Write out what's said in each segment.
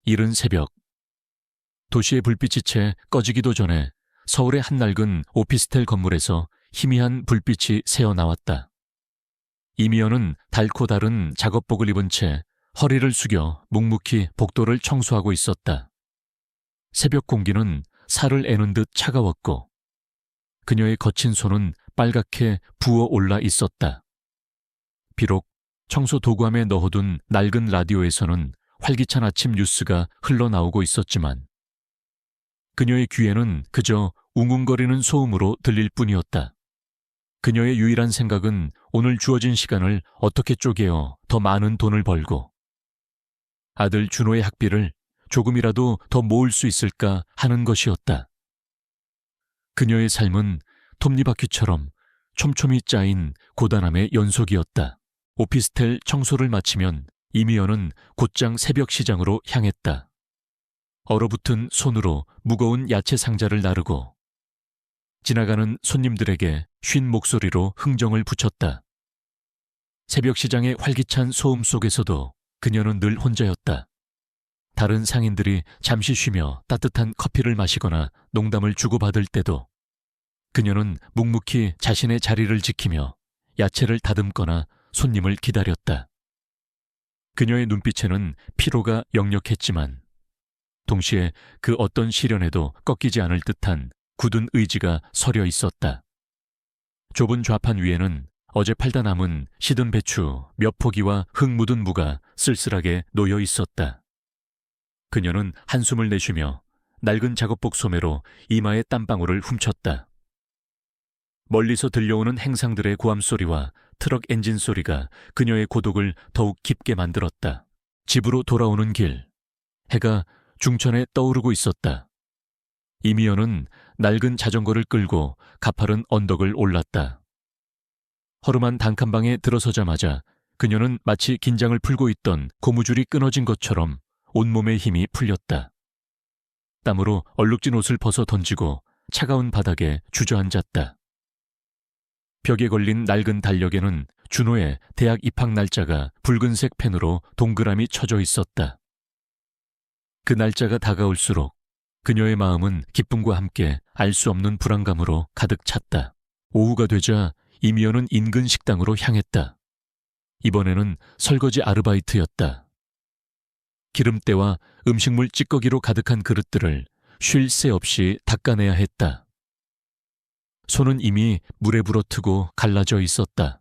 이른 새벽, 도시의 불빛이 채 꺼지기도 전에 서울의 한낡은 오피스텔 건물에서 희미한 불빛이 새어나왔다. 이미연은 닳고 다른 작업복을 입은 채 허리를 숙여 묵묵히 복도를 청소하고 있었다. 새벽 공기는 살을 애는 듯 차가웠고 그녀의 거친 손은 빨갛게 부어올라 있었다. 비록 청소 도구함에 넣어둔 낡은 라디오에서는 활기찬 아침 뉴스가 흘러나오고 있었지만 그녀의 귀에는 그저 웅웅거리는 소음으로 들릴 뿐이었다. 그녀의 유일한 생각은 오늘 주어진 시간을 어떻게 쪼개어 더 많은 돈을 벌고 아들 준호의 학비를 조금이라도 더 모을 수 있을까 하는 것이었다. 그녀의 삶은 톱니바퀴처럼 촘촘히 짜인 고단함의 연속이었다. 오피스텔 청소를 마치면 이미연은 곧장 새벽 시장으로 향했다. 얼어붙은 손으로 무거운 야채 상자를 나르고 지나가는 손님들에게 쉰 목소리로 흥정을 붙였다. 새벽 시장의 활기찬 소음 속에서도 그녀는 늘 혼자였다. 다른 상인들이 잠시 쉬며 따뜻한 커피를 마시거나 농담을 주고받을 때도 그녀는 묵묵히 자신의 자리를 지키며 야채를 다듬거나 손님을 기다렸다. 그녀의 눈빛에는 피로가 역력했지만 동시에 그 어떤 시련에도 꺾이지 않을 듯한 굳은 의지가 서려 있었다. 좁은 좌판 위에는 어제 팔다 남은 시든 배추 몇 포기와 흙 묻은 무가 쓸쓸하게 놓여 있었다. 그녀는 한숨을 내쉬며 낡은 작업복 소매로 이마의 땀방울을 훔쳤다. 멀리서 들려오는 행상들의 고함 소리와 트럭 엔진 소리가 그녀의 고독을 더욱 깊게 만들었다. 집으로 돌아오는 길, 해가 중천에 떠오르고 있었다. 이미연은 낡은 자전거를 끌고 가파른 언덕을 올랐다. 허름한 단칸방에 들어서자마자 그녀는 마치 긴장을 풀고 있던 고무줄이 끊어진 것처럼 온몸의 힘이 풀렸다. 땀으로 얼룩진 옷을 벗어 던지고 차가운 바닥에 주저앉았다. 벽에 걸린 낡은 달력에는 준호의 대학 입학 날짜가 붉은색 펜으로 동그라미 쳐져 있었다. 그 날짜가 다가올수록 그녀의 마음은 기쁨과 함께 알 수 없는 불안감으로 가득 찼다. 오후가 되자 이미연은 인근 식당으로 향했다. 이번에는 설거지 아르바이트였다. 기름때와 음식물 찌꺼기로 가득한 그릇들을 쉴 새 없이 닦아내야 했다. 손은 이미 물에 불어트고 갈라져 있었다.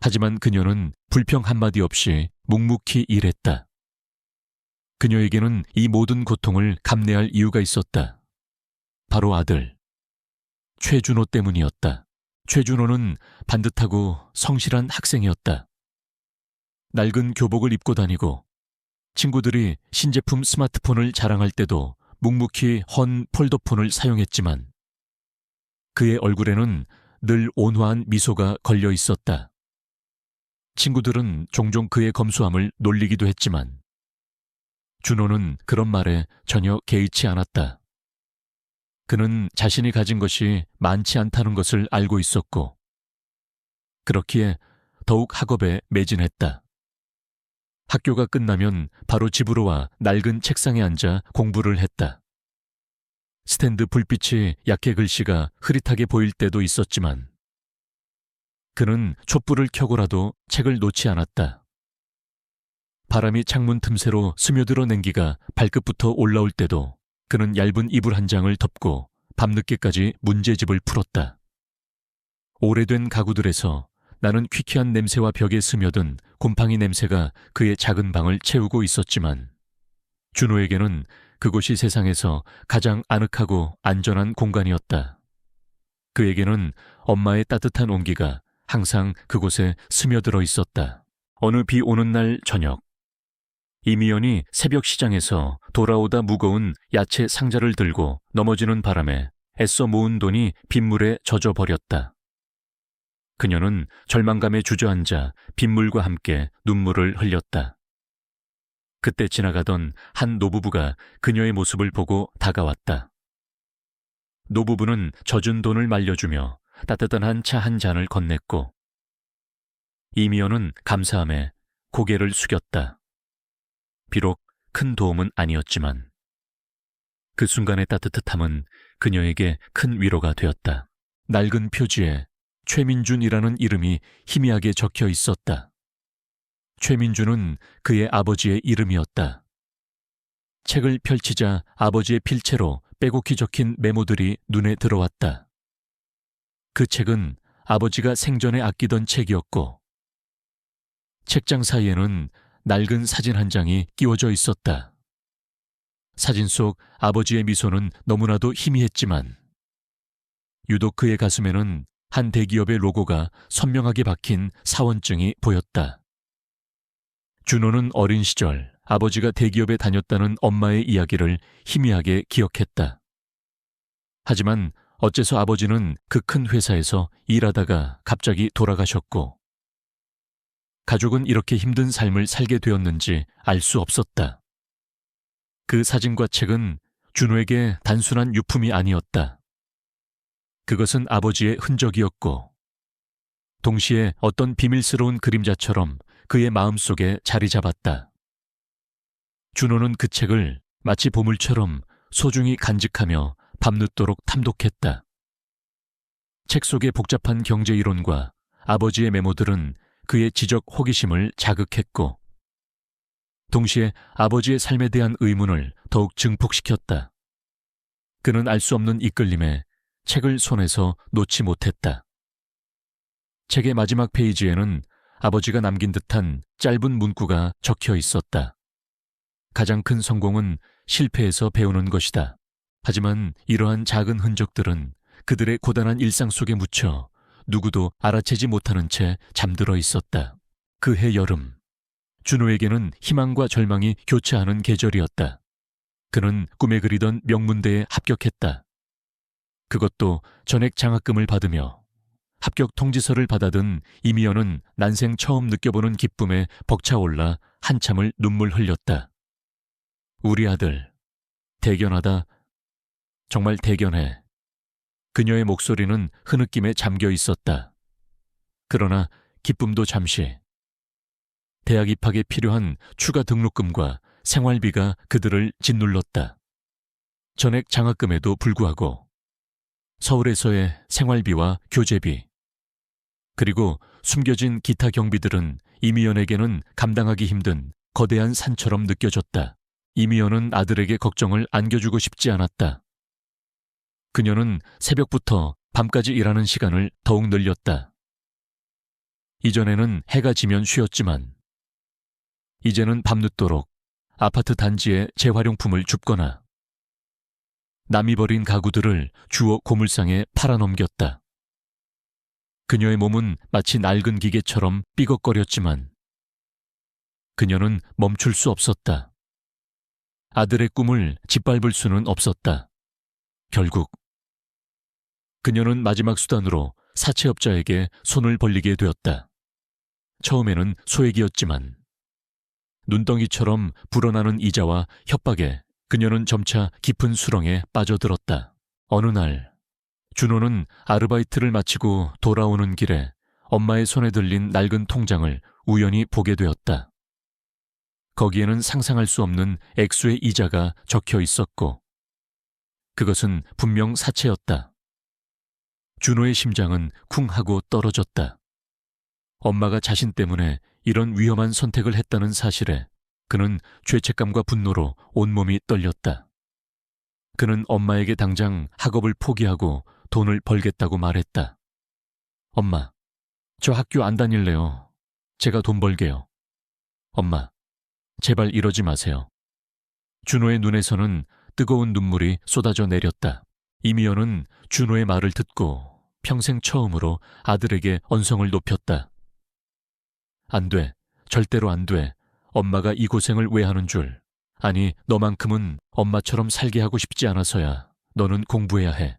하지만 그녀는 불평 한마디 없이 묵묵히 일했다. 그녀에게는 이 모든 고통을 감내할 이유가 있었다. 바로 아들, 최준호 때문이었다. 최준호는 반듯하고 성실한 학생이었다. 낡은 교복을 입고 다니고 친구들이 신제품 스마트폰을 자랑할 때도 묵묵히 헌 폴더폰을 사용했지만 그의 얼굴에는 늘 온화한 미소가 걸려 있었다. 친구들은 종종 그의 검소함을 놀리기도 했지만 준호는 그런 말에 전혀 개의치 않았다. 그는 자신이 가진 것이 많지 않다는 것을 알고 있었고 그렇기에 더욱 학업에 매진했다. 학교가 끝나면 바로 집으로 와 낡은 책상에 앉아 공부를 했다. 스탠드 불빛이 약해 글씨가 흐릿하게 보일 때도 있었지만 그는 촛불을 켜고라도 책을 놓지 않았다. 바람이 창문 틈새로 스며들어 냉기가 발끝부터 올라올 때도 그는 얇은 이불 한 장을 덮고 밤늦게까지 문제집을 풀었다. 오래된 가구들에서 나는 퀴퀴한 냄새와 벽에 스며든 곰팡이 냄새가 그의 작은 방을 채우고 있었지만 준호에게는 그곳이 세상에서 가장 아늑하고 안전한 공간이었다. 그에게는 엄마의 따뜻한 온기가 항상 그곳에 스며들어 있었다. 어느 비 오는 날 저녁, 이미연이 새벽 시장에서 돌아오다 무거운 야채 상자를 들고 넘어지는 바람에 애써 모은 돈이 빗물에 젖어버렸다. 그녀는 절망감에 주저앉아 빗물과 함께 눈물을 흘렸다. 그때 지나가던 한 노부부가 그녀의 모습을 보고 다가왔다. 노부부는 젖은 돈을 말려주며 따뜻한 차 한 잔을 건넸고 이미연은 감사함에 고개를 숙였다. 비록 큰 도움은 아니었지만 그 순간의 따뜻함은 그녀에게 큰 위로가 되었다. 낡은 표지에 최민준이라는 이름이 희미하게 적혀 있었다. 최민준은 그의 아버지의 이름이었다. 책을 펼치자 아버지의 필체로 빼곡히 적힌 메모들이 눈에 들어왔다. 그 책은 아버지가 생전에 아끼던 책이었고 책장 사이에는 낡은 사진 한 장이 끼워져 있었다. 사진 속 아버지의 미소는 너무나도 희미했지만 유독 그의 가슴에는 한 대기업의 로고가 선명하게 박힌 사원증이 보였다. 준호는 어린 시절 아버지가 대기업에 다녔다는 엄마의 이야기를 희미하게 기억했다. 하지만 어째서 아버지는 그 큰 회사에서 일하다가 갑자기 돌아가셨고 가족은 이렇게 힘든 삶을 살게 되었는지 알 수 없었다. 그 사진과 책은 준호에게 단순한 유품이 아니었다. 그것은 아버지의 흔적이었고 동시에 어떤 비밀스러운 그림자처럼 그의 마음속에 자리 잡았다. 준호는 그 책을 마치 보물처럼 소중히 간직하며 밤늦도록 탐독했다. 책 속의 복잡한 경제 이론과 아버지의 메모들은 그의 지적 호기심을 자극했고 동시에 아버지의 삶에 대한 의문을 더욱 증폭시켰다. 그는 알 수 없는 이끌림에 책을 손에서 놓지 못했다. 책의 마지막 페이지에는 아버지가 남긴 듯한 짧은 문구가 적혀 있었다. 가장 큰 성공은 실패에서 배우는 것이다. 하지만 이러한 작은 흔적들은 그들의 고단한 일상 속에 묻혀 누구도 알아채지 못하는 채 잠들어 있었다. 그해 여름, 준호에게는 희망과 절망이 교차하는 계절이었다. 그는 꿈에 그리던 명문대에 합격했다. 그것도 전액 장학금을 받으며 합격 통지서를 받아든 이미연은 난생 처음 느껴보는 기쁨에 벅차올라 한참을 눈물 흘렸다. 우리 아들, 대견하다. 정말 대견해. 그녀의 목소리는 흐느낌에 잠겨 있었다. 그러나 기쁨도 잠시. 대학 입학에 필요한 추가 등록금과 생활비가 그들을 짓눌렀다. 전액 장학금에도 불구하고 서울에서의 생활비와 교재비, 그리고 숨겨진 기타 경비들은 이미연에게는 감당하기 힘든 거대한 산처럼 느껴졌다. 이미연은 아들에게 걱정을 안겨주고 싶지 않았다. 그녀는 새벽부터 밤까지 일하는 시간을 더욱 늘렸다. 이전에는 해가 지면 쉬었지만 이제는 밤늦도록 아파트 단지에 재활용품을 줍거나 남이 버린 가구들을 주워 고물상에 팔아넘겼다. 그녀의 몸은 마치 낡은 기계처럼 삐걱거렸지만 그녀는 멈출 수 없었다. 아들의 꿈을 짓밟을 수는 없었다. 결국 그녀는 마지막 수단으로 사채업자에게 손을 벌리게 되었다. 처음에는 소액이었지만 눈덩이처럼 불어나는 이자와 협박에 그녀는 점차 깊은 수렁에 빠져들었다. 어느 날 준호는 아르바이트를 마치고 돌아오는 길에 엄마의 손에 들린 낡은 통장을 우연히 보게 되었다. 거기에는 상상할 수 없는 액수의 이자가 적혀 있었고 그것은 분명 사채였다. 준호의 심장은 쿵 하고 떨어졌다. 엄마가 자신 때문에 이런 위험한 선택을 했다는 사실에 그는 죄책감과 분노로 온몸이 떨렸다. 그는 엄마에게 당장 학업을 포기하고 돈을 벌겠다고 말했다. 엄마, 저 학교 안 다닐래요. 제가 돈 벌게요. 엄마, 제발 이러지 마세요. 준호의 눈에서는 뜨거운 눈물이 쏟아져 내렸다. 이미연은 준호의 말을 듣고 평생 처음으로 아들에게 언성을 높였다. 안 돼. 절대로 안 돼. 엄마가 이 고생을 왜 하는 줄. 아니, 너만큼은 엄마처럼 살게 하고 싶지 않아서야. 너는 공부해야 해.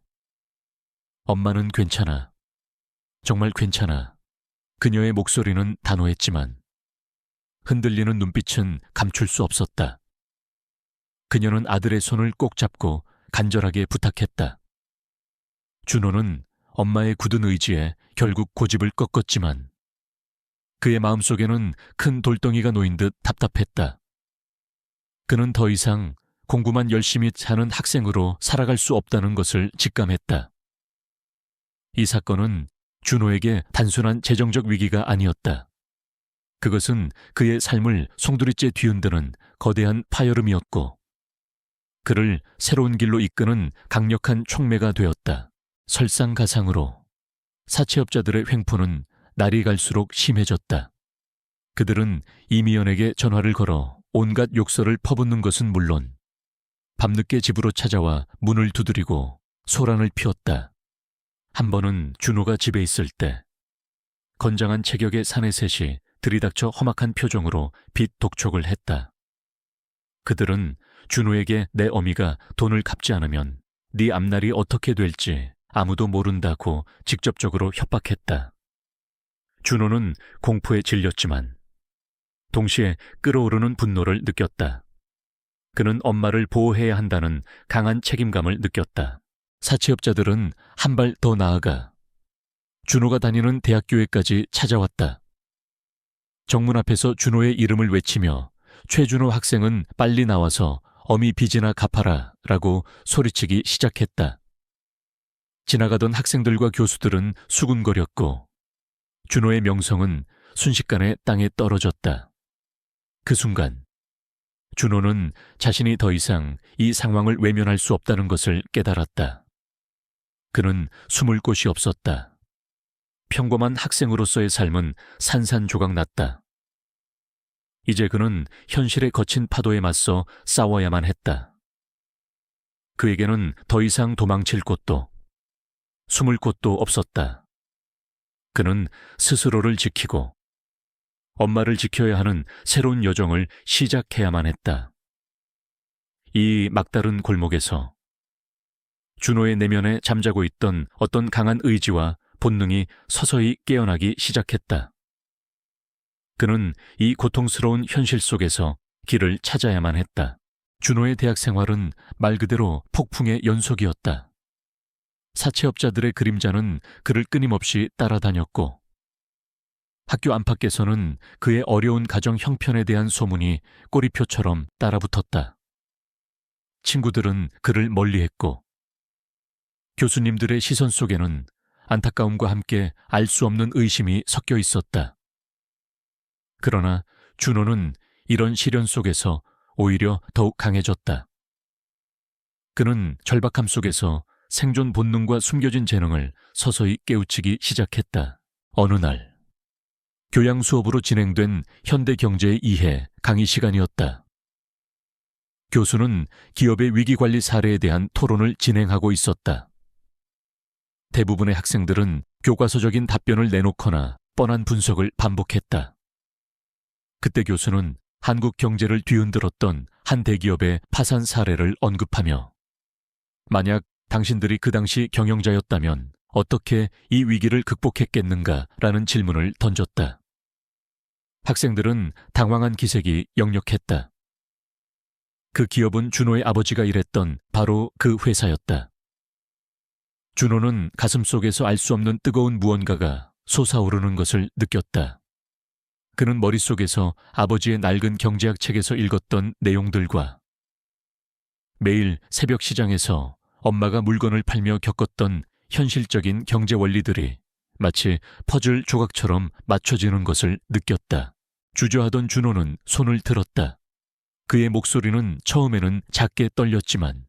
엄마는 괜찮아. 정말 괜찮아. 그녀의 목소리는 단호했지만 흔들리는 눈빛은 감출 수 없었다. 그녀는 아들의 손을 꼭 잡고 간절하게 부탁했다. 준호는 엄마의 굳은 의지에 결국 고집을 꺾었지만 그의 마음속에는 큰 돌덩이가 놓인 듯 답답했다. 그는 더 이상 공부만 열심히 하는 학생으로 살아갈 수 없다는 것을 직감했다. 이 사건은 준호에게 단순한 재정적 위기가 아니었다. 그것은 그의 삶을 송두리째 뒤흔드는 거대한 파열음이었고, 그를 새로운 길로 이끄는 강력한 촉매가 되었다. 설상가상으로 사채업자들의 횡포는 날이 갈수록 심해졌다. 그들은 이미연에게 전화를 걸어 온갖 욕설을 퍼붓는 것은 물론 밤늦게 집으로 찾아와 문을 두드리고 소란을 피웠다. 한 번은 준호가 집에 있을 때 건장한 체격의 사내셋이 들이닥쳐 험악한 표정으로 빚 독촉을 했다. 그들은 준호에게 내 어미가 돈을 갚지 않으면 네 앞날이 어떻게 될지 아무도 모른다고 직접적으로 협박했다. 준호는 공포에 질렸지만 동시에 끓어오르는 분노를 느꼈다. 그는 엄마를 보호해야 한다는 강한 책임감을 느꼈다. 사채업자들은 한 발 더 나아가 준호가 다니는 대학교에까지 찾아왔다. 정문 앞에서 준호의 이름을 외치며 최준호 학생은 빨리 나와서 어미 빚이나 갚아라 라고 소리치기 시작했다. 지나가던 학생들과 교수들은 수군거렸고 준호의 명성은 순식간에 땅에 떨어졌다. 그 순간 준호는 자신이 더 이상 이 상황을 외면할 수 없다는 것을 깨달았다. 그는 숨을 곳이 없었다. 평범한 학생으로서의 삶은 산산조각 났다. 이제 그는 현실의 거친 파도에 맞서 싸워야만 했다. 그에게는 더 이상 도망칠 곳도 숨을 곳도 없었다. 그는 스스로를 지키고 엄마를 지켜야 하는 새로운 여정을 시작해야만 했다. 이 막다른 골목에서 준호의 내면에 잠자고 있던 어떤 강한 의지와 본능이 서서히 깨어나기 시작했다. 그는 이 고통스러운 현실 속에서 길을 찾아야만 했다. 준호의 대학 생활은 말 그대로 폭풍의 연속이었다. 사채업자들의 그림자는 그를 끊임없이 따라다녔고 학교 안팎에서는 그의 어려운 가정 형편에 대한 소문이 꼬리표처럼 따라붙었다. 친구들은 그를 멀리했고 교수님들의 시선 속에는 안타까움과 함께 알 수 없는 의심이 섞여 있었다. 그러나 준호는 이런 시련 속에서 오히려 더욱 강해졌다. 그는 절박함 속에서 생존 본능과 숨겨진 재능을 서서히 깨우치기 시작했다. 어느 날 교양 수업으로 진행된 현대 경제의 이해 강의 시간이었다. 교수는 기업의 위기관리 사례에 대한 토론을 진행하고 있었다. 대부분의 학생들은 교과서적인 답변을 내놓거나 뻔한 분석을 반복했다. 그때 교수는 한국 경제를 뒤흔들었던 한 대기업의 파산 사례를 언급하며 만약 당신들이 그 당시 경영자였다면 어떻게 이 위기를 극복했겠는가라는 질문을 던졌다. 학생들은 당황한 기색이 역력했다. 그 기업은 준호의 아버지가 일했던 바로 그 회사였다. 준호는 가슴속에서 알 수 없는 뜨거운 무언가가 솟아오르는 것을 느꼈다. 그는 머릿속에서 아버지의 낡은 경제학 책에서 읽었던 내용들과 매일 새벽 시장에서 엄마가 물건을 팔며 겪었던 현실적인 경제 원리들이 마치 퍼즐 조각처럼 맞춰지는 것을 느꼈다. 주저하던 준호는 손을 들었다. 그의 목소리는 처음에는 작게 떨렸지만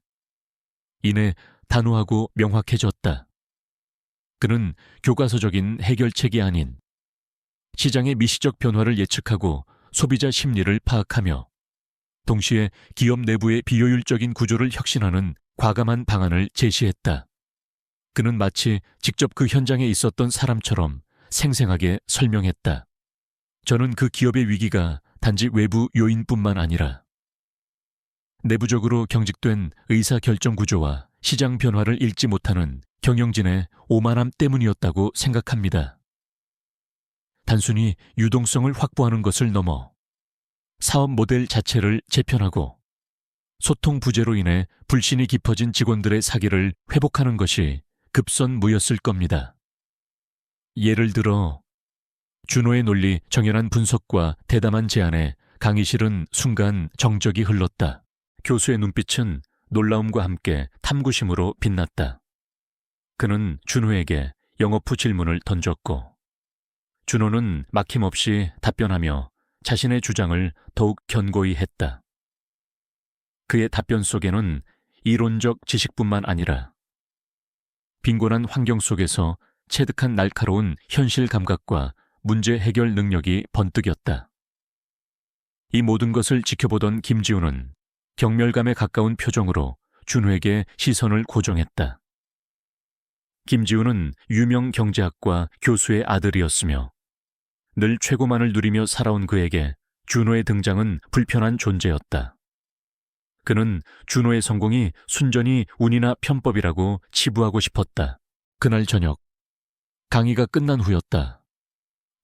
이내 단호하고 명확해졌다. 그는 교과서적인 해결책이 아닌 시장의 미시적 변화를 예측하고 소비자 심리를 파악하며 동시에 기업 내부의 비효율적인 구조를 혁신하는 과감한 방안을 제시했다. 그는 마치 직접 그 현장에 있었던 사람처럼 생생하게 설명했다. 저는 그 기업의 위기가 단지 외부 요인뿐만 아니라 내부적으로 경직된 의사결정 구조와 시장 변화를 읽지 못하는 경영진의 오만함 때문이었다고 생각합니다. 단순히 유동성을 확보하는 것을 넘어 사업 모델 자체를 재편하고 소통 부재로 인해 불신이 깊어진 직원들의 사기를 회복하는 것이 급선무였을 겁니다. 예를 들어 준호의 논리 정연한 분석과 대담한 제안에 강의실은 순간 정적이 흘렀다. 교수의 눈빛은 놀라움과 함께 탐구심으로 빛났다. 그는 준호에게 영어프 질문을 던졌고 준호는 막힘없이 답변하며 자신의 주장을 더욱 견고히 했다. 그의 답변 속에는 이론적 지식뿐만 아니라 빈곤한 환경 속에서 체득한 날카로운 현실 감각과 문제 해결 능력이 번뜩였다. 이 모든 것을 지켜보던 김지우는 경멸감에 가까운 표정으로 준호에게 시선을 고정했다. 김지우는 유명 경제학과 교수의 아들이었으며 늘 최고만을 누리며 살아온 그에게 준호의 등장은 불편한 존재였다. 그는 준호의 성공이 순전히 운이나 편법이라고 치부하고 싶었다. 그날 저녁, 강의가 끝난 후였다.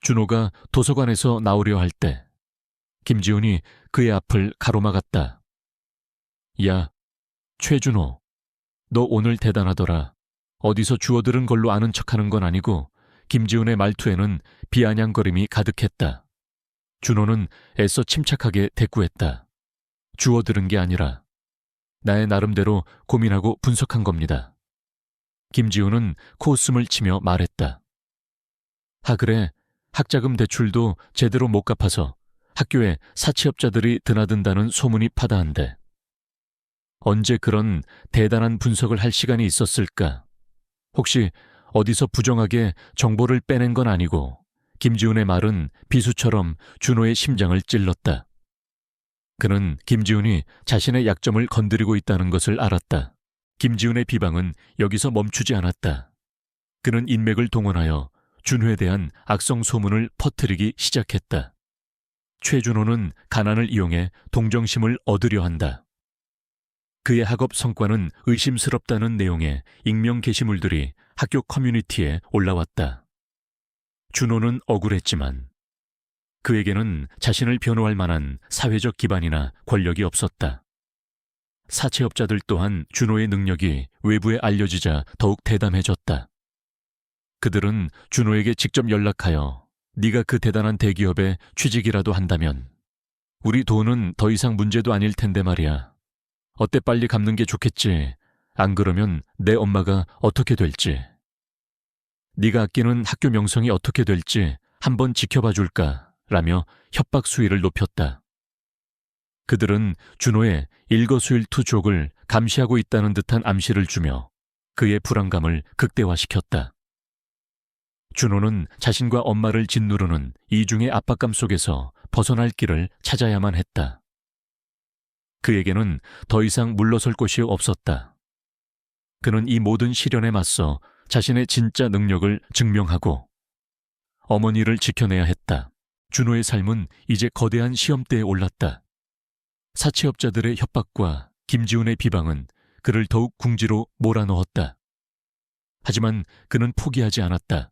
준호가 도서관에서 나오려 할 때 김지훈이 그의 앞을 가로막았다. 야, 최준호, 너 오늘 대단하더라. 어디서 주워들은 걸로 아는 척하는 건 아니고 김지훈의 말투에는 비아냥거림이 가득했다. 준호는 애써 침착하게 대꾸했다. 주워들은 게 아니라 나의 나름대로 고민하고 분석한 겁니다. 김지훈은 코웃음을 치며 말했다. 그래, 학자금 대출도 제대로 못 갚아서 학교에 사채업자들이 드나든다는 소문이 파다한데 언제 그런 대단한 분석을 할 시간이 있었을까? 혹시 어디서 부정하게 정보를 빼낸 건 아니고 김지훈의 말은 비수처럼 준호의 심장을 찔렀다. 그는 김지훈이 자신의 약점을 건드리고 있다는 것을 알았다. 김지훈의 비방은 여기서 멈추지 않았다. 그는 인맥을 동원하여 준호에 대한 악성 소문을 퍼뜨리기 시작했다. 최준호는 가난을 이용해 동정심을 얻으려 한다. 그의 학업 성과는 의심스럽다는 내용의 익명 게시물들이 학교 커뮤니티에 올라왔다. 준호는 억울했지만 그에게는 자신을 변호할 만한 사회적 기반이나 권력이 없었다. 사채업자들 또한 준호의 능력이 외부에 알려지자 더욱 대담해졌다. 그들은 준호에게 직접 연락하여 네가 그 대단한 대기업에 취직이라도 한다면 우리 돈은 더 이상 문제도 아닐 텐데 말이야. 어때 빨리 갚는 게 좋겠지. 안 그러면 내 엄마가 어떻게 될지. 네가 아끼는 학교 명성이 어떻게 될지 한번 지켜봐 줄까? 라며 협박 수위를 높였다. 그들은 준호의 일거수일투족을 감시하고 있다는 듯한 암시를 주며 그의 불안감을 극대화시켰다. 준호는 자신과 엄마를 짓누르는 이중의 압박감 속에서 벗어날 길을 찾아야만 했다. 그에게는 더 이상 물러설 곳이 없었다. 그는 이 모든 시련에 맞서 자신의 진짜 능력을 증명하고 어머니를 지켜내야 했다. 준호의 삶은 이제 거대한 시험대에 올랐다. 사채업자들의 협박과 김지훈의 비방은 그를 더욱 궁지로 몰아넣었다. 하지만 그는 포기하지 않았다.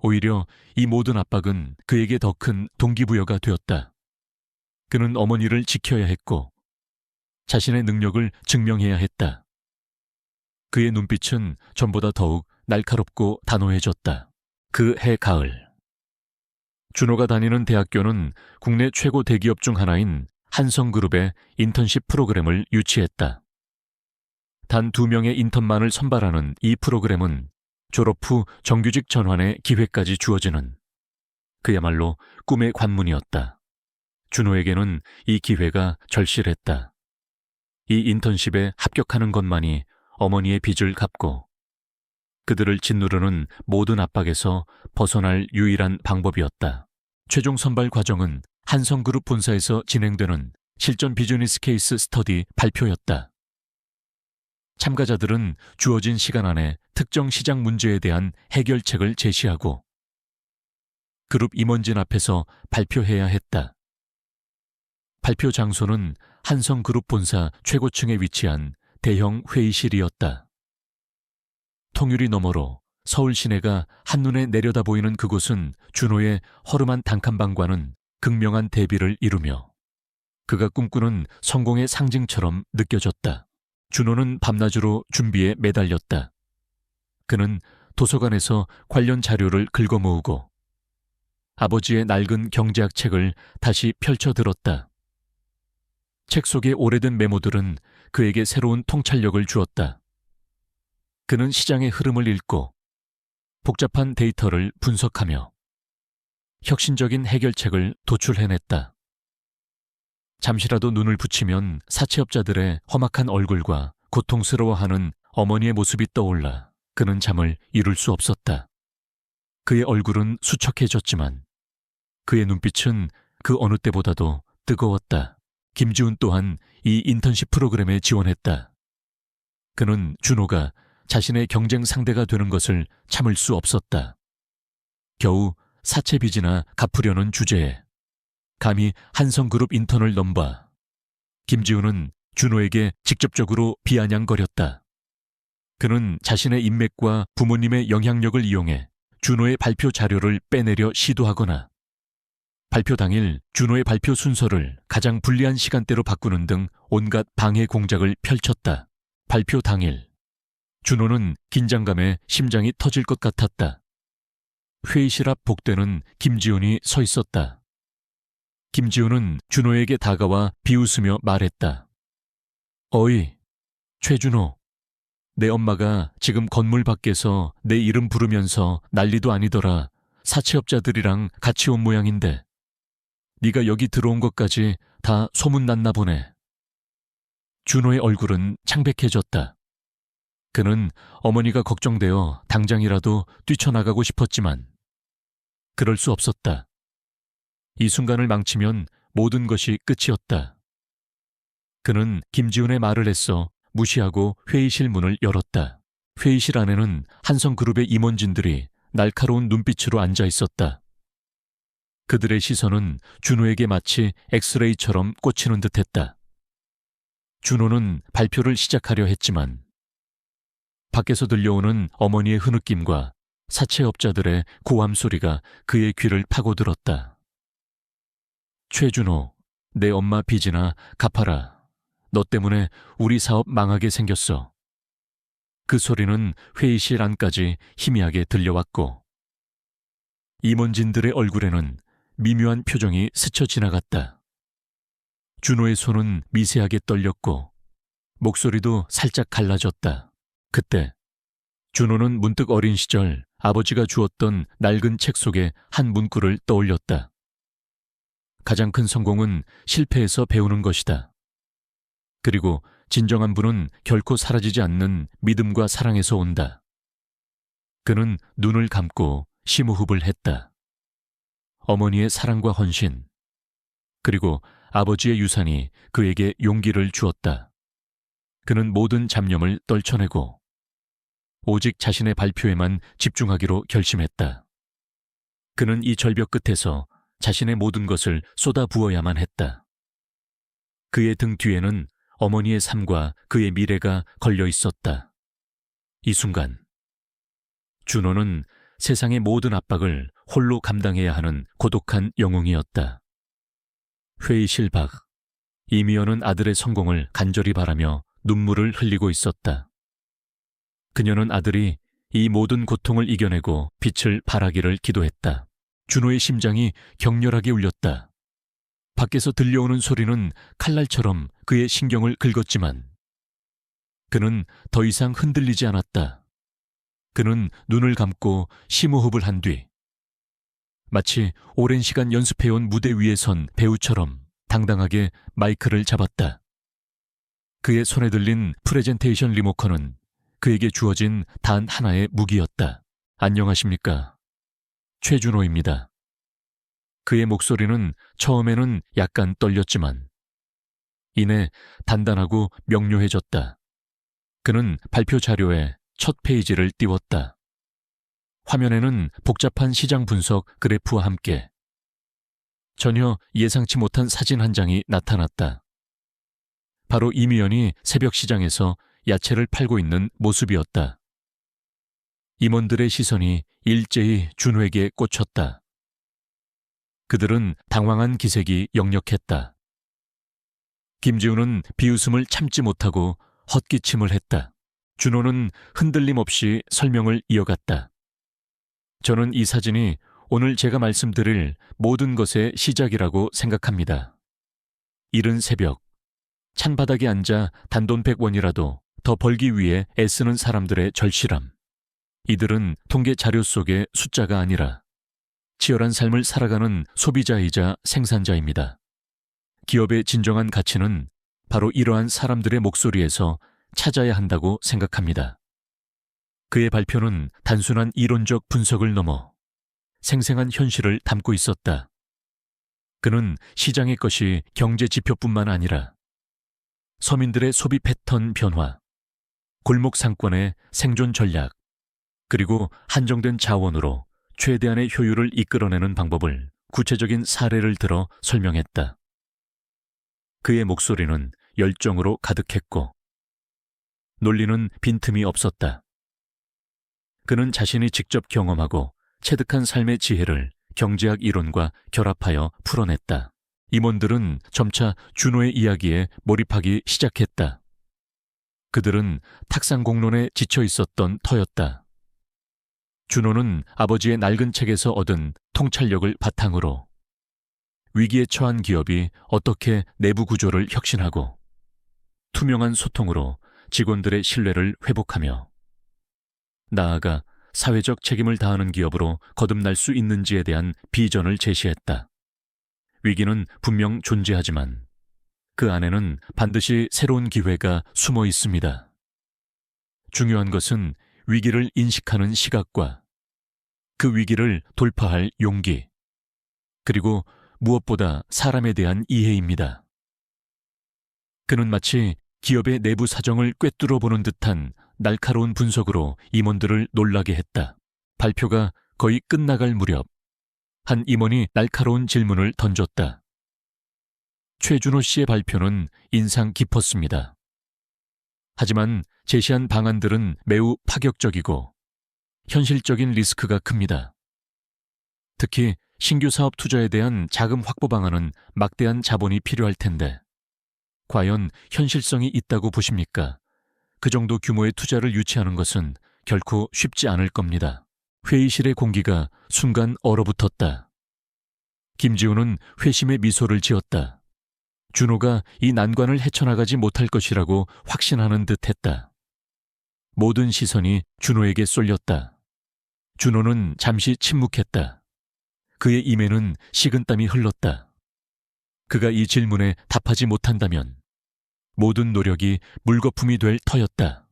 오히려 이 모든 압박은 그에게 더 큰 동기부여가 되었다. 그는 어머니를 지켜야 했고 자신의 능력을 증명해야 했다. 그의 눈빛은 전보다 더욱 날카롭고 단호해졌다. 그 해 가을, 준호가 다니는 대학교는 국내 최고 대기업 중 하나인 한성그룹의 인턴십 프로그램을 유치했다. 단 2명의 인턴만을 선발하는 이 프로그램은 졸업 후 정규직 전환의 기회까지 주어지는 그야말로 꿈의 관문이었다. 준호에게는 이 기회가 절실했다. 이 인턴십에 합격하는 것만이 어머니의 빚을 갚고 그들을 짓누르는 모든 압박에서 벗어날 유일한 방법이었다. 최종 선발 과정은 한성그룹 본사에서 진행되는 실전 비즈니스 케이스 스터디 발표였다. 참가자들은 주어진 시간 안에 특정 시장 문제에 대한 해결책을 제시하고 그룹 임원진 앞에서 발표해야 했다. 발표 장소는 한성그룹 본사 최고층에 위치한 대형 회의실이었다. 통유리 너머로 서울 시내가 한눈에 내려다 보이는 그곳은 준호의 허름한 단칸방과는 극명한 대비를 이루며 그가 꿈꾸는 성공의 상징처럼 느껴졌다. 준호는 밤낮으로 준비에 매달렸다. 그는 도서관에서 관련 자료를 긁어모으고 아버지의 낡은 경제학 책을 다시 펼쳐들었다. 책 속의 오래된 메모들은 그에게 새로운 통찰력을 주었다. 그는 시장의 흐름을 읽고 복잡한 데이터를 분석하며 혁신적인 해결책을 도출해냈다. 잠시라도 눈을 붙이면 사채업자들의 험악한 얼굴과 고통스러워하는 어머니의 모습이 떠올라 그는 잠을 이룰 수 없었다. 그의 얼굴은 수척해졌지만 그의 눈빛은 그 어느 때보다도 뜨거웠다. 김지훈 또한 이 인턴십 프로그램에 지원했다. 그는 준호가 자신의 경쟁 상대가 되는 것을 참을 수 없었다. 겨우 사채 빚이나 갚으려는 주제에 감히 한성그룹 인턴을 넘봐 김지훈은 준호에게 직접적으로 비아냥거렸다. 그는 자신의 인맥과 부모님의 영향력을 이용해 준호의 발표 자료를 빼내려 시도하거나 발표 당일 준호의 발표 순서를 가장 불리한 시간대로 바꾸는 등 온갖 방해 공작을 펼쳤다. 발표 당일 준호는 긴장감에 심장이 터질 것 같았다. 회의실 앞 복도에는 김지훈이 서 있었다. 김지훈은 준호에게 다가와 비웃으며 말했다. 어이, 최준호. 내 엄마가 지금 건물 밖에서 내 이름 부르면서 난리도 아니더라. 사채업자들이랑 같이 온 모양인데 네가 여기 들어온 것까지 다 소문났나 보네. 준호의 얼굴은 창백해졌다. 그는 어머니가 걱정되어 당장이라도 뛰쳐나가고 싶었지만 그럴 수 없었다. 이 순간을 망치면 모든 것이 끝이었다. 그는 김지훈의 말을 애써 무시하고 회의실 문을 열었다. 회의실 안에는 한성그룹의 임원진들이 날카로운 눈빛으로 앉아 있었다. 그들의 시선은 준호에게 마치 엑스레이처럼 꽂히는 듯했다. 준호는 발표를 시작하려 했지만 밖에서 들려오는 어머니의 흐느낌과 사채업자들의 고함 소리가 그의 귀를 파고들었다. 최준호, 내 엄마 빚이나 갚아라. 너 때문에 우리 사업 망하게 생겼어. 그 소리는 회의실 안까지 희미하게 들려왔고 임원진들의 얼굴에는 미묘한 표정이 스쳐 지나갔다. 준호의 손은 미세하게 떨렸고 목소리도 살짝 갈라졌다. 그때 준호는 문득 어린 시절 아버지가 주었던 낡은 책 속의 한 문구를 떠올렸다. 가장 큰 성공은 실패에서 배우는 것이다. 그리고 진정한 부는 결코 사라지지 않는 믿음과 사랑에서 온다. 그는 눈을 감고 심호흡을 했다. 어머니의 사랑과 헌신, 그리고 아버지의 유산이 그에게 용기를 주었다. 그는 모든 잡념을 떨쳐내고 오직 자신의 발표에만 집중하기로 결심했다. 그는 이 절벽 끝에서 자신의 모든 것을 쏟아 부어야만 했다. 그의 등 뒤에는 어머니의 삶과 그의 미래가 걸려 있었다. 이 순간 준호는 세상의 모든 압박을 홀로 감당해야 하는 고독한 영웅이었다. 회의실 밖 이미연은 아들의 성공을 간절히 바라며 눈물을 흘리고 있었다. 그녀는 아들이 이 모든 고통을 이겨내고 빛을 발하기를 기도했다. 준호의 심장이 격렬하게 울렸다. 밖에서 들려오는 소리는 칼날처럼 그의 신경을 긁었지만 그는 더 이상 흔들리지 않았다. 그는 눈을 감고 심호흡을 한 뒤 마치 오랜 시간 연습해온 무대 위에 선 배우처럼 당당하게 마이크를 잡았다. 그의 손에 들린 프레젠테이션 리모컨은 그에게 주어진 단 하나의 무기였다. 안녕하십니까? 최준호입니다. 그의 목소리는 처음에는 약간 떨렸지만 이내 단단하고 명료해졌다. 그는 발표 자료에 첫 페이지를 띄웠다. 화면에는 복잡한 시장 분석 그래프와 함께 전혀 예상치 못한 사진 한 장이 나타났다. 바로 이미연이 새벽 시장에서 야채를 팔고 있는 모습이었다. 임원들의 시선이 일제히 준호에게 꽂혔다. 그들은 당황한 기색이 역력했다. 김지훈은 비웃음을 참지 못하고 헛기침을 했다. 준호는 흔들림 없이 설명을 이어갔다. 저는 이 사진이 오늘 제가 말씀드릴 모든 것의 시작이라고 생각합니다. 이른 새벽, 찬바닥에 앉아 단돈 100원이라도 더 벌기 위해 애쓰는 사람들의 절실함. 이들은 통계 자료 속의 숫자가 아니라 치열한 삶을 살아가는 소비자이자 생산자입니다. 기업의 진정한 가치는 바로 이러한 사람들의 목소리에서 찾아야 한다고 생각합니다. 그의 발표는 단순한 이론적 분석을 넘어 생생한 현실을 담고 있었다. 그는 시장의 것이 경제 지표뿐만 아니라 서민들의 소비 패턴 변화, 골목 상권의 생존 전략, 그리고 한정된 자원으로 최대한의 효율을 이끌어내는 방법을 구체적인 사례를 들어 설명했다. 그의 목소리는 열정으로 가득했고 논리는 빈틈이 없었다. 그는 자신이 직접 경험하고 체득한 삶의 지혜를 경제학 이론과 결합하여 풀어냈다. 임원들은 점차 준호의 이야기에 몰입하기 시작했다. 그들은 탁상 공론에 지쳐 있었던 터였다. 준호는 아버지의 낡은 책에서 얻은 통찰력을 바탕으로 위기에 처한 기업이 어떻게 내부 구조를 혁신하고 투명한 소통으로 직원들의 신뢰를 회복하며 나아가 사회적 책임을 다하는 기업으로 거듭날 수 있는지에 대한 비전을 제시했다. 위기는 분명 존재하지만 그 안에는 반드시 새로운 기회가 숨어 있습니다. 중요한 것은 위기를 인식하는 시각과 그 위기를 돌파할 용기, 그리고 무엇보다 사람에 대한 이해입니다. 그는 마치 기업의 내부 사정을 꿰뚫어 보는 듯한 날카로운 분석으로 임원들을 놀라게 했다. 발표가 거의 끝나갈 무렵 한 임원이 날카로운 질문을 던졌다. 최준호 씨의 발표는 인상 깊었습니다. 하지만 제시한 방안들은 매우 파격적이고 현실적인 리스크가 큽니다. 특히 신규 사업 투자에 대한 자금 확보 방안은 막대한 자본이 필요할 텐데 과연 현실성이 있다고 보십니까? 그 정도 규모의 투자를 유치하는 것은 결코 쉽지 않을 겁니다. 회의실의 공기가 순간 얼어붙었다. 김지우는 회심의 미소를 지었다. 준호가 이 난관을 헤쳐나가지 못할 것이라고 확신하는 듯 했다. 모든 시선이 준호에게 쏠렸다. 준호는 잠시 침묵했다. 그의 입에는 식은땀이 흘렀다. 그가 이 질문에 답하지 못한다면 모든 노력이 물거품이 될 터였다.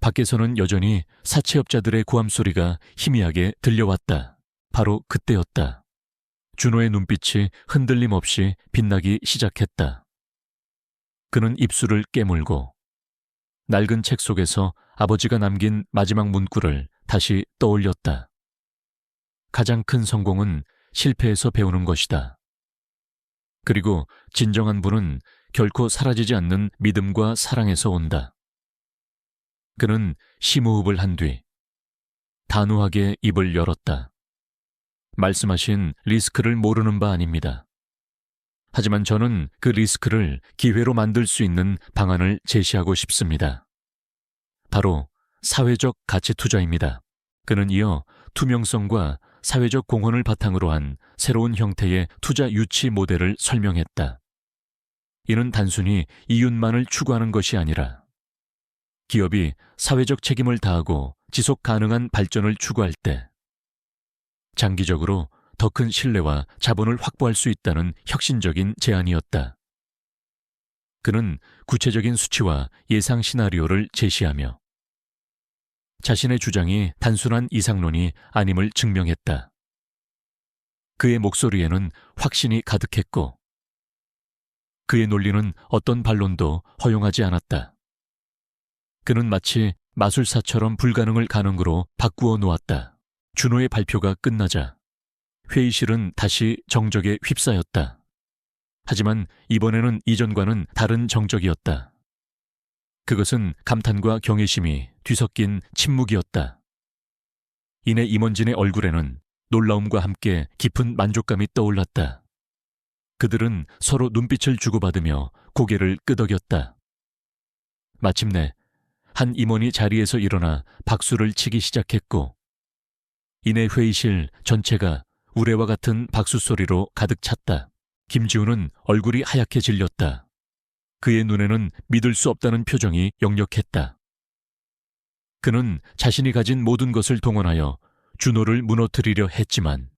밖에서는 여전히 사채업자들의 고함 소리가 희미하게 들려왔다. 바로 그때였다. 준호의 눈빛이 흔들림 없이 빛나기 시작했다. 그는 입술을 깨물고 낡은 책 속에서 아버지가 남긴 마지막 문구를 다시 떠올렸다. 가장 큰 성공은 실패에서 배우는 것이다. 그리고 진정한 부는 결코 사라지지 않는 믿음과 사랑에서 온다. 그는 심호흡을 한 뒤 단호하게 입을 열었다. 말씀하신 리스크를 모르는 바 아닙니다. 하지만 저는 그 리스크를 기회로 만들 수 있는 방안을 제시하고 싶습니다. 바로 사회적 가치 투자입니다. 그는 이어 투명성과 사회적 공헌을 바탕으로 한 새로운 형태의 투자 유치 모델을 설명했다. 이는 단순히 이윤만을 추구하는 것이 아니라 기업이 사회적 책임을 다하고 지속 가능한 발전을 추구할 때 장기적으로 더 큰 신뢰와 자본을 확보할 수 있다는 혁신적인 제안이었다. 그는 구체적인 수치와 예상 시나리오를 제시하며 자신의 주장이 단순한 이상론이 아님을 증명했다. 그의 목소리에는 확신이 가득했고 그의 논리는 어떤 반론도 허용하지 않았다. 그는 마치 마술사처럼 불가능을 가능으로 바꾸어 놓았다. 준호의 발표가 끝나자 회의실은 다시 정적에 휩싸였다. 하지만 이번에는 이전과는 다른 정적이었다. 그것은 감탄과 경외심이 뒤섞인 침묵이었다. 이내 임원진의 얼굴에는 놀라움과 함께 깊은 만족감이 떠올랐다. 그들은 서로 눈빛을 주고받으며 고개를 끄덕였다. 마침내 한 임원이 자리에서 일어나 박수를 치기 시작했고 이내 회의실 전체가 우레와 같은 박수 소리로 가득 찼다. 김지우는 얼굴이 하얗게 질렸다. 그의 눈에는 믿을 수 없다는 표정이 역력했다. 그는 자신이 가진 모든 것을 동원하여 준호를 무너뜨리려 했지만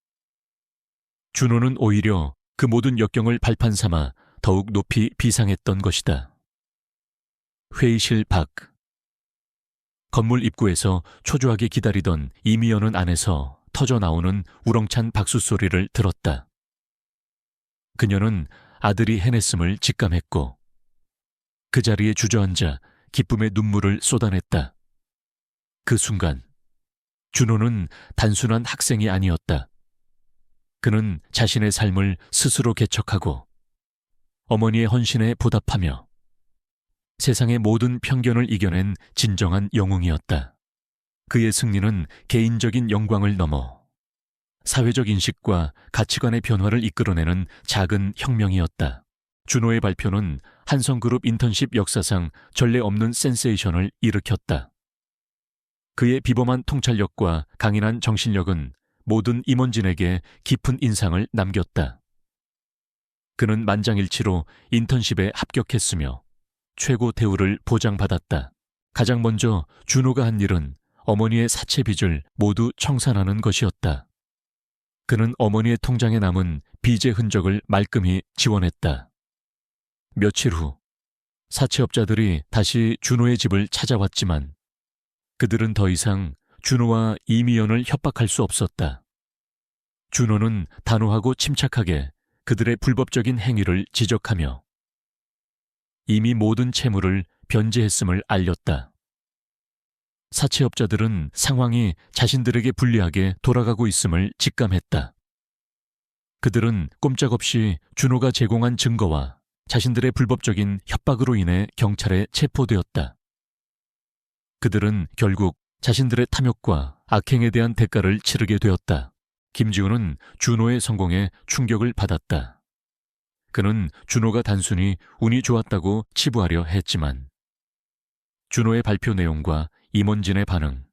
준호는 오히려 그 모든 역경을 발판 삼아 더욱 높이 비상했던 것이다. 회의실 밖. 건물 입구에서 초조하게 기다리던 이미연은 안에서 터져나오는 우렁찬 박수 소리를 들었다. 그녀는 아들이 해냈음을 직감했고 그 자리에 주저앉아 기쁨의 눈물을 쏟아냈다. 그 순간 준호는 단순한 학생이 아니었다. 그는 자신의 삶을 스스로 개척하고 어머니의 헌신에 보답하며 세상의 모든 편견을 이겨낸 진정한 영웅이었다. 그의 승리는 개인적인 영광을 넘어 사회적 인식과 가치관의 변화를 이끌어내는 작은 혁명이었다. 준호의 발표는 한성그룹 인턴십 역사상 전례 없는 센세이션을 일으켰다. 그의 비범한 통찰력과 강인한 정신력은 모든 임원진에게 깊은 인상을 남겼다. 그는 만장일치로 인턴십에 합격했으며 최고 대우를 보장받았다. 가장 먼저 준호가 한 일은 어머니의 사채 빚을 모두 청산하는 것이었다. 그는 어머니의 통장에 남은 빚의 흔적을 말끔히 지원했다. 며칠 후 사채업자들이 다시 준호의 집을 찾아왔지만 그들은 더 이상 준호와 이미연을 협박할 수 없었다. 준호는 단호하고 침착하게 그들의 불법적인 행위를 지적하며 이미 모든 채무를 변제했음을 알렸다. 사채업자들은 상황이 자신들에게 불리하게 돌아가고 있음을 직감했다. 그들은 꼼짝없이 준호가 제공한 증거와 자신들의 불법적인 협박으로 인해 경찰에 체포되었다. 그들은 결국 자신들의 탐욕과 악행에 대한 대가를 치르게 되었다. 김지우는 준호의 성공에 충격을 받았다. 그는 준호가 단순히 운이 좋았다고 치부하려 했지만 준호의 발표 내용과 임원진의 반응,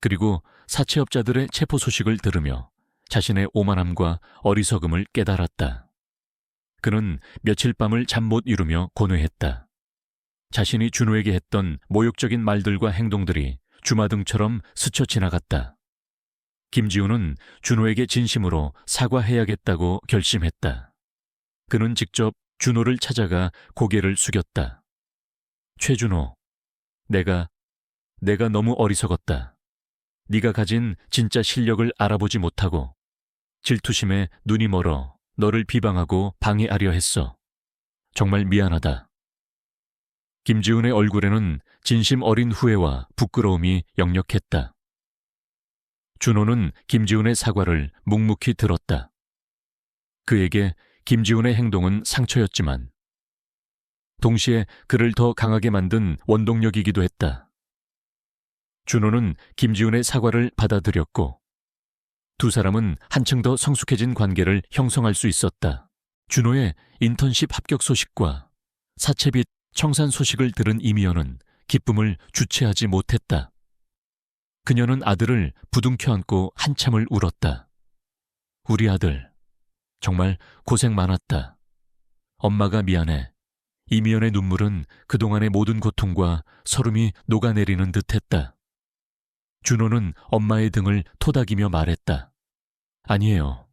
그리고 사채업자들의 체포 소식을 들으며 자신의 오만함과 어리석음을 깨달았다. 그는 며칠 밤을 잠 못 이루며 고뇌했다. 자신이 준호에게 했던 모욕적인 말들과 행동들이 주마등처럼 스쳐 지나갔다. 김지우는 준호에게 진심으로 사과해야겠다고 결심했다. 그는 직접 준호를 찾아가 고개를 숙였다. 최준호, 내가 너무 어리석었다. 네가 가진 진짜 실력을 알아보지 못하고 질투심에 눈이 멀어 너를 비방하고 방해하려 했어. 정말 미안하다. 김지훈의 얼굴에는 진심 어린 후회와 부끄러움이 역력했다. 준호는 김지훈의 사과를 묵묵히 들었다. 그에게 김지훈의 행동은 상처였지만 동시에 그를 더 강하게 만든 원동력이기도 했다. 준호는 김지훈의 사과를 받아들였고 두 사람은 한층 더 성숙해진 관계를 형성할 수 있었다. 준호의 인턴십 합격 소식과 사채빚 청산 소식을 들은 이미연은 기쁨을 주체하지 못했다. 그녀는 아들을 부둥켜 안고 한참을 울었다. 우리 아들, 정말 고생 많았다. 엄마가 미안해. 이미연의 눈물은 그동안의 모든 고통과 서름이 녹아내리는 듯했다. 준호는 엄마의 등을 토닥이며 말했다. 아니에요.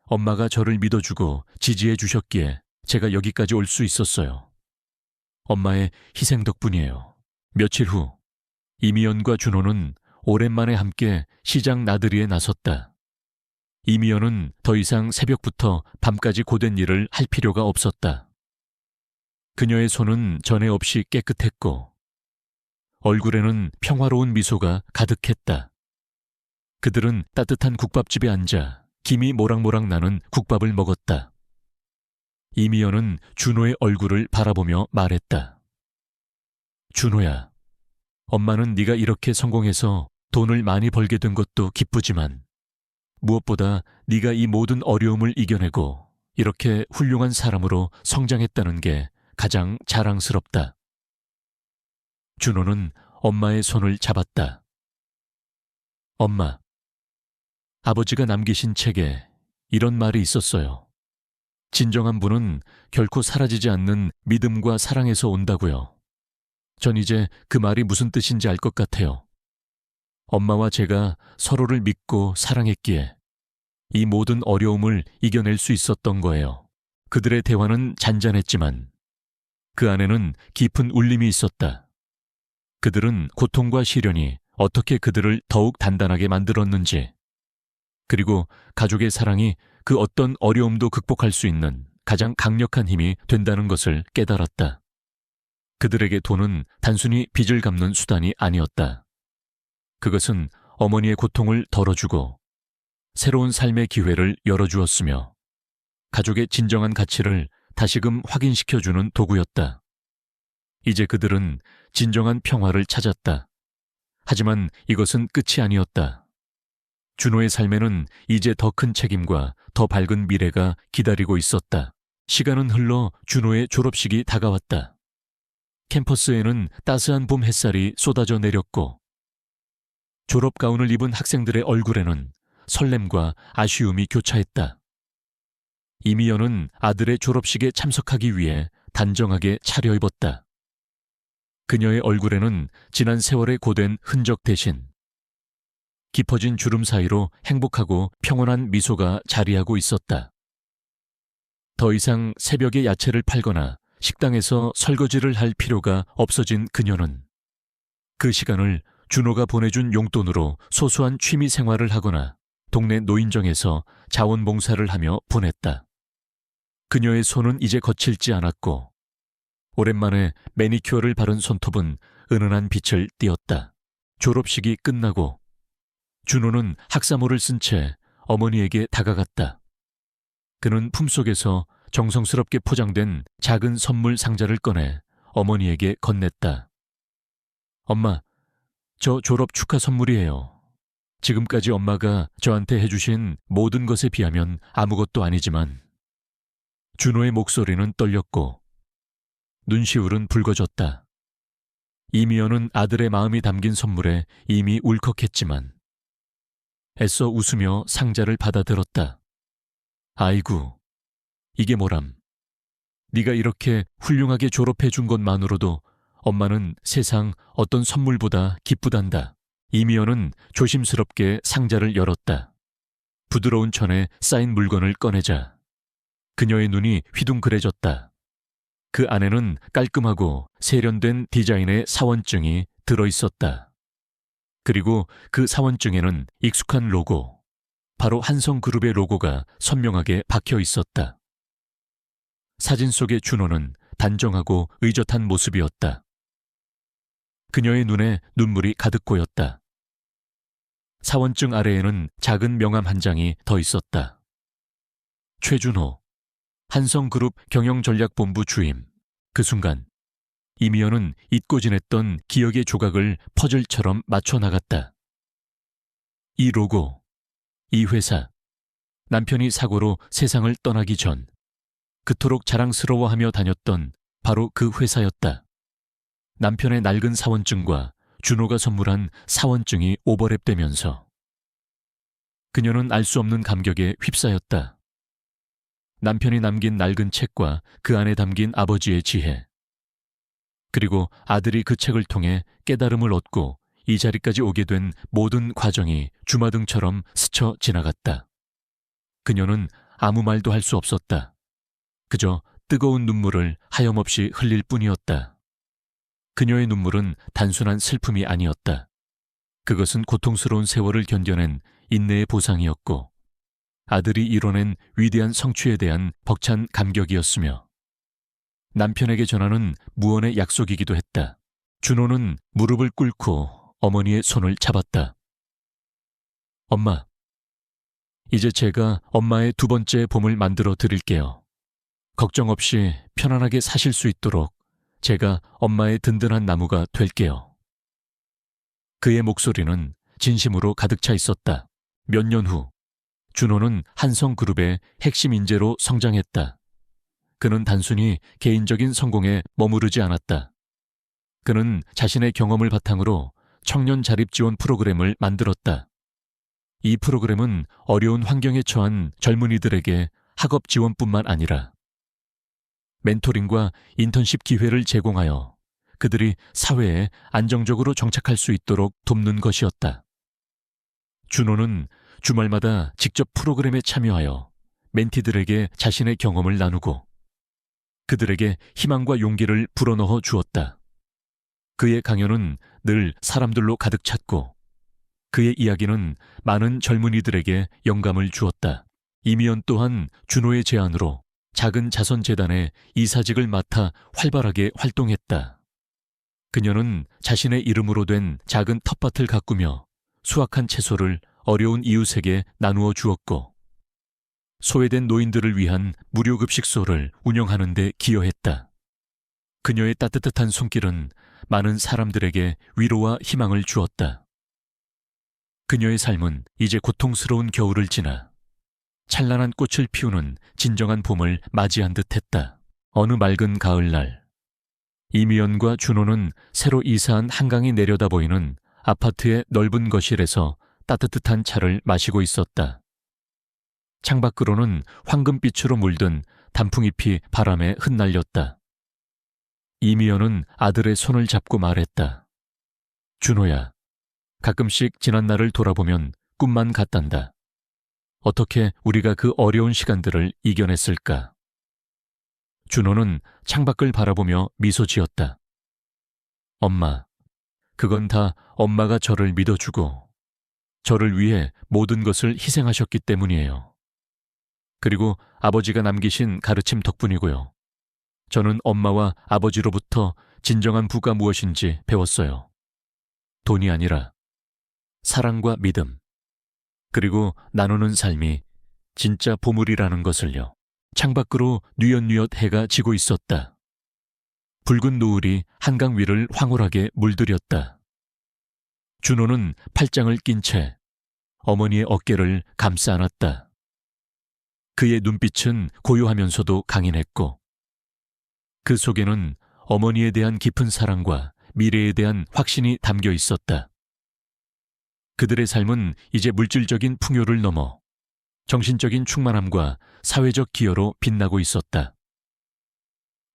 엄마가 저를 믿어주고 지지해 주셨기에 제가 여기까지 올 수 있었어요. 엄마의 희생 덕분이에요. 며칠 후 이미연과 준호는 오랜만에 함께 시장 나들이에 나섰다. 이미연은 더 이상 새벽부터 밤까지 고된 일을 할 필요가 없었다. 그녀의 손은 전에 없이 깨끗했고 얼굴에는 평화로운 미소가 가득했다. 그들은 따뜻한 국밥집에 앉아 김이 모락모락 나는 국밥을 먹었다. 이미연은 준호의 얼굴을 바라보며 말했다. 준호야, 엄마는 네가 이렇게 성공해서 돈을 많이 벌게 된 것도 기쁘지만 무엇보다 네가 이 모든 어려움을 이겨내고 이렇게 훌륭한 사람으로 성장했다는 게 가장 자랑스럽다. 준호는 엄마의 손을 잡았다. 엄마, 아버지가 남기신 책에 이런 말이 있었어요. 진정한 분은 결코 사라지지 않는 믿음과 사랑에서 온다고요. 전 이제 그 말이 무슨 뜻인지 알 것 같아요. 엄마와 제가 서로를 믿고 사랑했기에 이 모든 어려움을 이겨낼 수 있었던 거예요. 그들의 대화는 잔잔했지만 그 안에는 깊은 울림이 있었다. 그들은 고통과 시련이 어떻게 그들을 더욱 단단하게 만들었는지, 그리고 가족의 사랑이 그 어떤 어려움도 극복할 수 있는 가장 강력한 힘이 된다는 것을 깨달았다. 그들에게 돈은 단순히 빚을 갚는 수단이 아니었다. 그것은 어머니의 고통을 덜어주고 새로운 삶의 기회를 열어주었으며 가족의 진정한 가치를 다시금 확인시켜주는 도구였다. 이제 그들은 진정한 평화를 찾았다. 하지만 이것은 끝이 아니었다. 준호의 삶에는 이제 더 큰 책임과 더 밝은 미래가 기다리고 있었다. 시간은 흘러 준호의 졸업식이 다가왔다. 캠퍼스에는 따스한 봄 햇살이 쏟아져 내렸고 졸업 가운을 입은 학생들의 얼굴에는 설렘과 아쉬움이 교차했다. 이미연은 아들의 졸업식에 참석하기 위해 단정하게 차려입었다. 그녀의 얼굴에는 지난 세월의 고된 흔적 대신 깊어진 주름 사이로 행복하고 평온한 미소가 자리하고 있었다. 더 이상 새벽에 야채를 팔거나 식당에서 설거지를 할 필요가 없어진 그녀는 그 시간을 준호가 보내준 용돈으로 소소한 취미 생활을 하거나 동네 노인정에서 자원봉사를 하며 보냈다. 그녀의 손은 이제 거칠지 않았고 오랜만에 매니큐어를 바른 손톱은 은은한 빛을 띠었다. 졸업식이 끝나고 준호는 학사모를 쓴 채 어머니에게 다가갔다. 그는 품속에서 정성스럽게 포장된 작은 선물 상자를 꺼내 어머니에게 건넸다. 엄마, 저 졸업 축하 선물이에요. 지금까지 엄마가 저한테 해주신 모든 것에 비하면 아무것도 아니지만. 준호의 목소리는 떨렸고 눈시울은 붉어졌다. 이미연은 아들의 마음이 담긴 선물에 이미 울컥했지만 애써 웃으며 상자를 받아들었다. 아이고, 이게 뭐람. 네가 이렇게 훌륭하게 졸업해 준 것만으로도 엄마는 세상 어떤 선물보다 기쁘단다. 이미연은 조심스럽게 상자를 열었다. 부드러운 천에 쌓인 물건을 꺼내자 그녀의 눈이 휘둥그레졌다. 그 안에는 깔끔하고 세련된 디자인의 사원증이 들어있었다. 그리고 그 사원증에는 익숙한 로고, 바로 한성그룹의 로고가 선명하게 박혀 있었다. 사진 속의 준호는 단정하고 의젓한 모습이었다. 그녀의 눈에 눈물이 가득 고였다. 사원증 아래에는 작은 명함 한 장이 더 있었다. 최준호, 한성그룹 경영전략본부 주임. 그 순간 이미연은 잊고 지냈던 기억의 조각을 퍼즐처럼 맞춰 나갔다. 이 로고, 이 회사, 남편이 사고로 세상을 떠나기 전 그토록 자랑스러워하며 다녔던 바로 그 회사였다. 남편의 낡은 사원증과 준호가 선물한 사원증이 오버랩되면서 그녀는 알 수 없는 감격에 휩싸였다. 남편이 남긴 낡은 책과 그 안에 담긴 아버지의 지혜, 그리고 아들이 그 책을 통해 깨달음을 얻고 이 자리까지 오게 된 모든 과정이 주마등처럼 스쳐 지나갔다. 그녀는 아무 말도 할 수 없었다. 그저 뜨거운 눈물을 하염없이 흘릴 뿐이었다. 그녀의 눈물은 단순한 슬픔이 아니었다. 그것은 고통스러운 세월을 견뎌낸 인내의 보상이었고 아들이 이뤄낸 위대한 성취에 대한 벅찬 감격이었으며 남편에게 전하는 무언의 약속이기도 했다. 준호는 무릎을 꿇고 어머니의 손을 잡았다. 엄마, 이제 제가 엄마의 두 번째 봄을 만들어 드릴게요. 걱정 없이 편안하게 사실 수 있도록 제가 엄마의 든든한 나무가 될게요. 그의 목소리는 진심으로 가득 차 있었다. 몇 년 후, 준호는 한성그룹의 핵심 인재로 성장했다. 그는 단순히 개인적인 성공에 머무르지 않았다. 그는 자신의 경험을 바탕으로 청년 자립 지원 프로그램을 만들었다. 이 프로그램은 어려운 환경에 처한 젊은이들에게 학업 지원뿐만 아니라 멘토링과 인턴십 기회를 제공하여 그들이 사회에 안정적으로 정착할 수 있도록 돕는 것이었다. 준호는 주말마다 직접 프로그램에 참여하여 멘티들에게 자신의 경험을 나누고 그들에게 희망과 용기를 불어넣어 주었다. 그의 강연은 늘 사람들로 가득 찼고 그의 이야기는 많은 젊은이들에게 영감을 주었다. 이미연 또한 준호의 제안으로 작은 자선재단의 이사직을 맡아 활발하게 활동했다. 그녀는 자신의 이름으로 된 작은 텃밭을 가꾸며 수확한 채소를 어려운 이웃에게 나누어 주었고 소외된 노인들을 위한 무료급식소를 운영하는 데 기여했다. 그녀의 따뜻한 손길은 많은 사람들에게 위로와 희망을 주었다. 그녀의 삶은 이제 고통스러운 겨울을 지나 찬란한 꽃을 피우는 진정한 봄을 맞이한 듯했다. 어느 맑은 가을날, 이미연과 준호는 새로 이사한 한강이 내려다 보이는 아파트의 넓은 거실에서 따뜻한 차를 마시고 있었다. 창밖으로는 황금빛으로 물든 단풍잎이 바람에 흩날렸다. 이미연은 아들의 손을 잡고 말했다. 준호야, 가끔씩 지난 날을 돌아보면 꿈만 같단다. 어떻게 우리가 그 어려운 시간들을 이겨냈을까? 준호는 창밖을 바라보며 미소 지었다. 엄마, 그건 다 엄마가 저를 믿어주고 저를 위해 모든 것을 희생하셨기 때문이에요. 그리고 아버지가 남기신 가르침 덕분이고요. 저는 엄마와 아버지로부터 진정한 부가 무엇인지 배웠어요. 돈이 아니라 사랑과 믿음, 그리고 나누는 삶이 진짜 보물이라는 것을요. 창밖으로 뉘엿뉘엿 해가 지고 있었다. 붉은 노을이 한강 위를 황홀하게 물들였다. 준호는 팔짱을 낀 채 어머니의 어깨를 감싸 안았다. 그의 눈빛은 고요하면서도 강인했고 그 속에는 어머니에 대한 깊은 사랑과 미래에 대한 확신이 담겨 있었다. 그들의 삶은 이제 물질적인 풍요를 넘어 정신적인 충만함과 사회적 기여로 빛나고 있었다.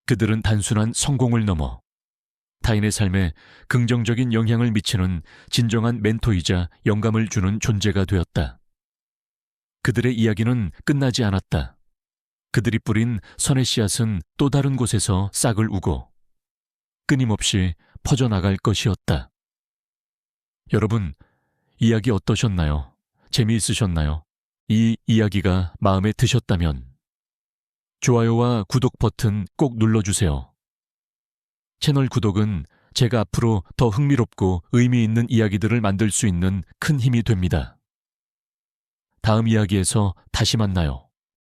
그들은 단순한 성공을 넘어 타인의 삶에 긍정적인 영향을 미치는 진정한 멘토이자 영감을 주는 존재가 되었다. 그들의 이야기는 끝나지 않았다. 그들이 뿌린 선의 씨앗은 또 다른 곳에서 싹을 우고 끊임없이 퍼져나갈 것이었다. 여러분, 이야기 어떠셨나요? 재미있으셨나요? 이 이야기가 마음에 드셨다면 좋아요와 구독 버튼 꼭 눌러주세요. 채널 구독은 제가 앞으로 더 흥미롭고 의미 있는 이야기들을 만들 수 있는 큰 힘이 됩니다. 다음 이야기에서 다시 만나요.